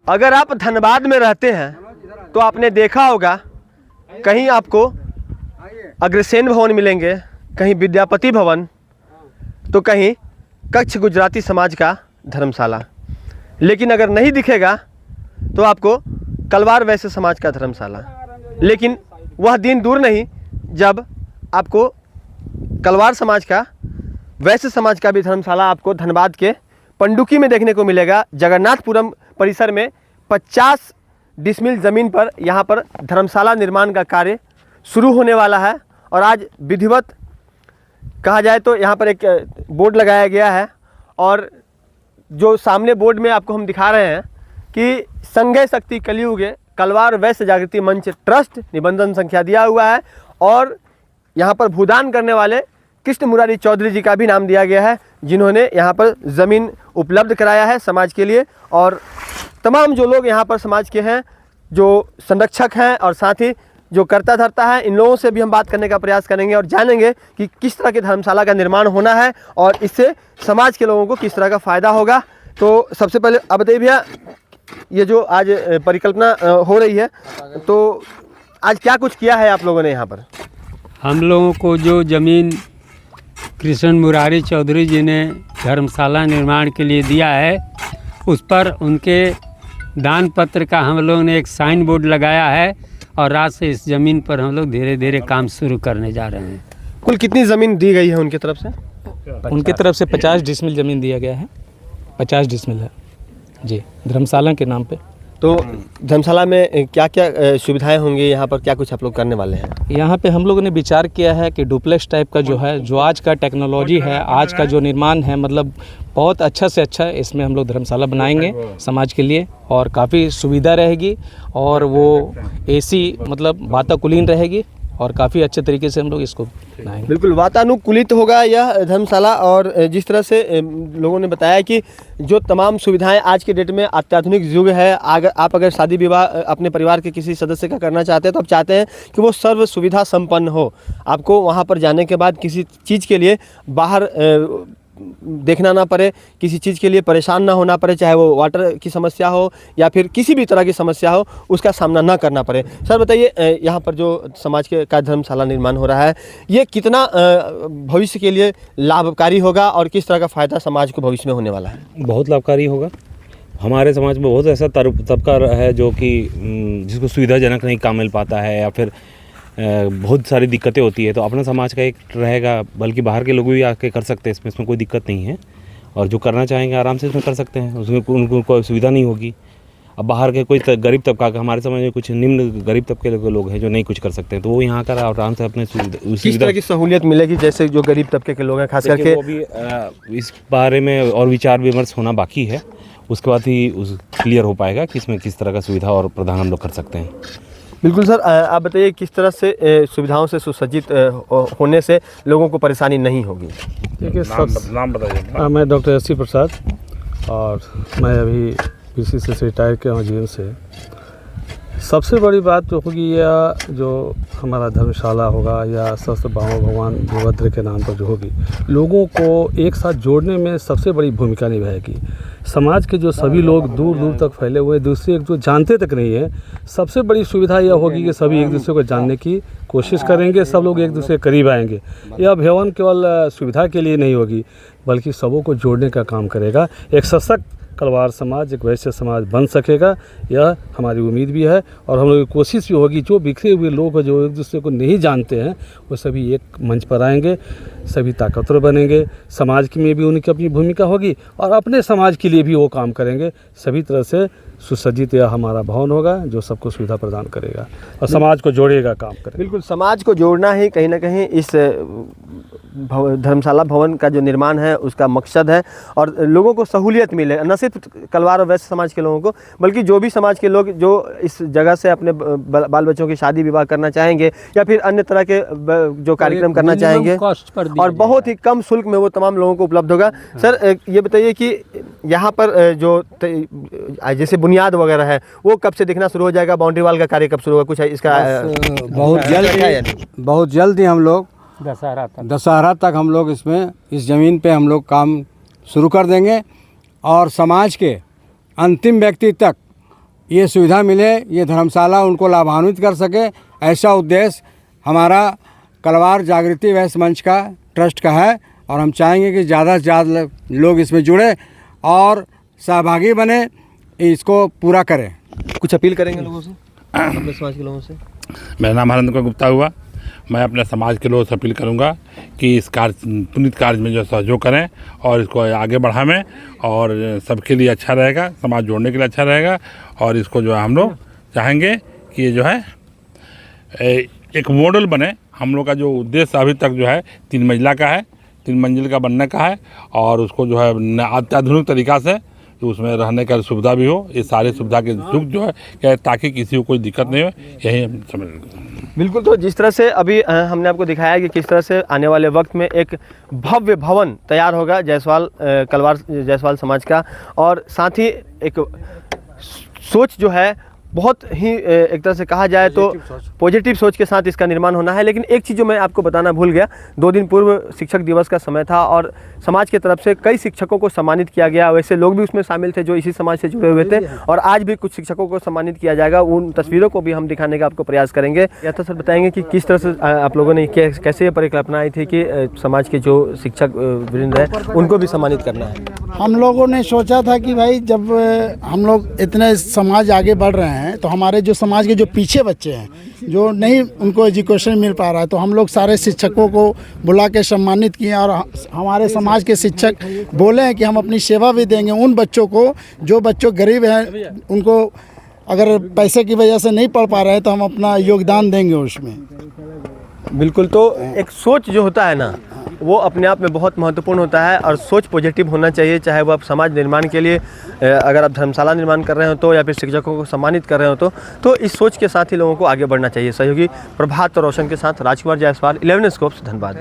अगर आप धनबाद में रहते हैं तो आपने देखा होगा कहीं आपको अग्रसेन भवन मिलेंगे, कहीं विद्यापति भवन, तो कहीं कच्छ गुजराती समाज का धर्मशाला। लेकिन अगर नहीं दिखेगा तो आपको कलवार वैश्य समाज का धर्मशाला। लेकिन वह दिन दूर नहीं जब आपको कलवार समाज का, वैश्य समाज का भी धर्मशाला आपको धनबाद के पंडुकी में देखने को मिलेगा। जगन्नाथपुरम परिसर में 50 डिसमिल ज़मीन पर यहाँ पर धर्मशाला निर्माण का कार्य शुरू होने वाला है। और आज विधिवत कहा जाए तो यहाँ पर एक बोर्ड लगाया गया है, और जो सामने बोर्ड में आपको हम दिखा रहे हैं कि संघे शक्ति कलियुगे कलवार वैश्य जागृति मंच ट्रस्ट निबंधन संख्या दिया हुआ है, और यहाँ पर भूदान करने वाले कृष्ण मुरारी चौधरी जी का भी नाम दिया गया है, जिन्होंने यहाँ पर ज़मीन उपलब्ध कराया है समाज के लिए। और तमाम जो लोग यहाँ पर समाज के हैं, जो संरक्षक हैं और साथ ही जो करता धरता है, इन लोगों से भी हम बात करने का प्रयास करेंगे और जानेंगे कि किस तरह के धर्मशाला का निर्माण होना है और इससे समाज के लोगों को किस तरह का फ़ायदा होगा। तो सबसे पहले अब बताइए भैया, ये जो आज परिकल्पना हो रही है, तो आज क्या कुछ किया है आप लोगों ने यहाँ पर? हम लोगों को जो ज़मीन कृष्ण मुरारी चौधरी जी ने धर्मशाला निर्माण के लिए दिया है, उस पर उनके दान पत्र का हम लोगों ने एक साइन बोर्ड लगाया है, और रात से इस ज़मीन पर हम लोग धीरे धीरे काम शुरू करने जा रहे हैं। कुल कितनी ज़मीन दी गई है उनकी तरफ से? उनकी तरफ से 50 डिसमिल ज़मीन दिया गया है। 50 डिसमिल है जी, धर्मशाला के नाम पे। तो धर्मशाला में क्या क्या सुविधाएं होंगी यहाँ पर, क्या कुछ आप लोग करने वाले हैं? यहाँ पे हम लोगों ने विचार किया है कि डुप्लेक्स टाइप का जो है, जो आज का टेक्नोलॉजी है, आज का जो निर्माण है, मतलब बहुत अच्छा से अच्छा इसमें हम लोग धर्मशाला बनाएंगे समाज के लिए, और काफ़ी सुविधा रहेगी, और वो एसी मतलब वाताकुलीन रहेगी, और काफ़ी अच्छे तरीके से हम लोग इसको बनाएंगे। बिल्कुल वातानुकूलित होगा यह धर्मशाला। और जिस तरह से लोगों ने बताया कि जो तमाम सुविधाएं आज के डेट में अत्याधुनिक युग है, अगर शादी विवाह अपने परिवार के किसी सदस्य का करना चाहते हैं तो आप चाहते हैं कि वो सर्व सुविधा संपन्न हो। आपको वहां पर जाने के बाद किसी चीज़ के लिए बाहर देखना ना पड़े, किसी चीज़ के लिए परेशान ना होना पड़े, चाहे वो वाटर की समस्या हो या फिर किसी भी तरह की समस्या हो, उसका सामना ना करना पड़े। सर बताइए, यहाँ पर जो समाज के का धर्मशाला निर्माण हो रहा है, ये कितना भविष्य के लिए लाभकारी होगा और किस तरह का फ़ायदा समाज को भविष्य में होने वाला है? बहुत लाभकारी होगा। हमारे समाज में बहुत ऐसा तबका है जो कि जिसको सुविधाजनक नहीं काम मिल पाता है, या फिर बहुत सारी दिक्कतें होती है, तो अपना समाज का एक रहेगा, बल्कि बाहर के लोग भी आके कर सकते हैं, इसमें कोई दिक्कत नहीं है, और जो करना चाहेंगे आराम से इसमें कर सकते हैं, उसमें उनको कोई सुविधा नहीं होगी। अब बाहर के कोई गरीब तबका का, हमारे समाज में कुछ निम्न गरीब तबके के लोग हैं जो नहीं कुछ कर सकते हैं, तो वो यहाँ कर आराम से अपने किस तरह की सहूलियत मिलेगी, जैसे जो गरीब तबके के लोग हैं खास करके? वो भी इस बारे में और विचार विमर्श होना बाकी है, उसके बाद ही क्लियर हो पाएगा कि इसमें किस तरह का सुविधा और प्रदान हम लोग कर सकते हैं। बिल्कुल सर, आप बताइए किस तरह से सुविधाओं से सुसज्जित होने से लोगों को परेशानी नहीं होगी? देखिए, नाम बताइए। मैं डॉक्टर एस सी प्रसाद, और मैं अभी पीसी से रिटायर किया हूँ जीवन से। सबसे बड़ी बात तो होगी यह, जो हमारा धर्मशाला होगा या सहस्त्र बाहु भगवान वीरभद्र के नाम पर जो होगी, लोगों को एक साथ जोड़ने में सबसे बड़ी भूमिका निभाएगी। समाज के जो सभी लोग दूर दूर तक फैले हुए, दूसरे एक जो जानते तक नहीं है, सबसे बड़ी सुविधा यह होगी कि सभी एक दूसरे को जानने की कोशिश करेंगे, सब लोग एक दूसरे के करीब आएंगे। यह भवन केवल सुविधा के लिए नहीं होगी, बल्कि सबों को जोड़ने का काम करेगा। एक सशक्त कलवार समाज, एक वैश्य समाज बन सकेगा, यह हमारी उम्मीद भी है, और हम लोग की कोशिश भी होगी। जो बिखरे हुए लोग हैं, जो एक दूसरे को नहीं जानते हैं, वो सभी एक मंच पर आएंगे, सभी ताकतवर बनेंगे, समाज में भी उनकी अपनी भूमिका होगी, और अपने समाज के लिए भी वो काम करेंगे। सभी तरह से सुसज्जित यह हमारा भवन होगा जो सबको सुविधा प्रदान करेगा और समाज को जोड़ेगा, काम करेगा। बिल्कुल, समाज को जोड़ना ही कहीं ना कहीं इस धर्मशाला भवन का जो निर्माण है उसका मकसद है, और लोगों को सहूलियत मिले, न सिर्फ कलवार और वैश्य समाज के लोगों को, बल्कि जो भी समाज के लोग जो इस जगह से अपने बाल बच्चों की शादी विवाह करना चाहेंगे या फिर अन्य तरह के जो कार्यक्रम करना चाहेंगे, और बहुत ही कम शुल्क में वो तमाम लोगों को उपलब्ध होगा। सर ये बताइए कि यहाँ पर जो जैसे बुनियाद वगैरह है वो कब से दिखना शुरू हो जाएगा, बाउंड्री वाल का कार्य कब शुरू होगा, कुछ है इसका? बहुत जल्द ही हम लोग दशहरा तक हम लोग इसमें इस ज़मीन पे हम लोग काम शुरू कर देंगे, और समाज के अंतिम व्यक्ति तक ये सुविधा मिले, ये धर्मशाला उनको लाभान्वित कर सके, ऐसा उद्देश्य हमारा कलवार जागृति वैश्य मंच का ट्रस्ट का है। और हम चाहेंगे कि ज़्यादा से ज़्यादा लोग इसमें जुड़े और सहभागी बने, इसको पूरा करें। कुछ अपील करेंगे लोगों से, अपने समाज के लोगों से? मेरा नाम हरेंद्र गुप्ता हुआ। मैं अपने समाज के लोगों से अपील करूंगा कि इस पुनीत कार्य में जो सहयोग करें और इसको आगे बढ़ावें और सबके लिए अच्छा रहेगा, समाज जोड़ने के लिए अच्छा रहेगा। और इसको जो है हम लोग चाहेंगे कि ये जो है एक मॉडल बने। हम लोग का जो उद्देश्य अभी तक जो है 3 मंजिला का है, 3 मंजिल का बनने का है और उसको जो है अत्याधुनिक तरीक़ा से उसमें रहने का सुविधा भी हो, ये सारे सुविधा के युग जो है ताकि किसी को कोई दिक्कत नहीं हो, यही हम समझ। बिल्कुल, तो जिस तरह से अभी हमने आपको दिखाया कि किस तरह से आने वाले वक्त में एक भव्य भवन तैयार होगा जायसवाल कलवार जायसवाल समाज का, और साथ ही एक सोच जो है बहुत ही एक तरह से कहा जाए तो पॉजिटिव सोच के साथ इसका निर्माण होना है। लेकिन एक चीज़ जो मैं आपको बताना भूल गया, 2 दिन पूर्व शिक्षक दिवस का समय था और समाज की तरफ से कई शिक्षकों को सम्मानित किया गया। वैसे लोग भी उसमें शामिल थे जो इसी समाज से जुड़े हुए थे, और आज भी कुछ शिक्षकों को सम्मानित किया जाएगा। उन तस्वीरों को भी हम दिखाने का आपको प्रयास करेंगे। या तो सर बताएंगे कि किस तरह से आप लोगों ने कैसे ये परिकल्पना आई थी कि समाज के जो शिक्षक वृंद है उनको भी सम्मानित करना है? हम लोगों ने सोचा था कि भाई जब हम लोग इतने समाज आगे बढ़ रहे हैं तो हमारे जो समाज के जो पीछे बच्चे हैं जो नहीं उनको एजुकेशन मिल पा रहा है, तो हम लोग सारे शिक्षकों को बुला के सम्मानित किए। और हमारे समाज के शिक्षक बोले हैं कि हम अपनी सेवा भी देंगे उन बच्चों को जो बच्चों गरीब हैं, उनको अगर पैसे की वजह से नहीं पढ़ पा रहे हैं तो हम अपना योगदान देंगे उसमें। बिल्कुल, तो एक सोच जो होता है ना वो अपने आप में बहुत महत्वपूर्ण होता है और सोच पॉजिटिव होना चाहिए, चाहे वो आप समाज निर्माण के लिए अगर आप धर्मशाला निर्माण कर रहे हो तो या फिर शिक्षकों को सम्मानित कर रहे हो तो इस सोच के साथ ही लोगों को आगे बढ़ना चाहिए। सहयोगी प्रभात रोशन के साथ राजकुमार जायसवाल, 11 स्कोप्स, धनबाद।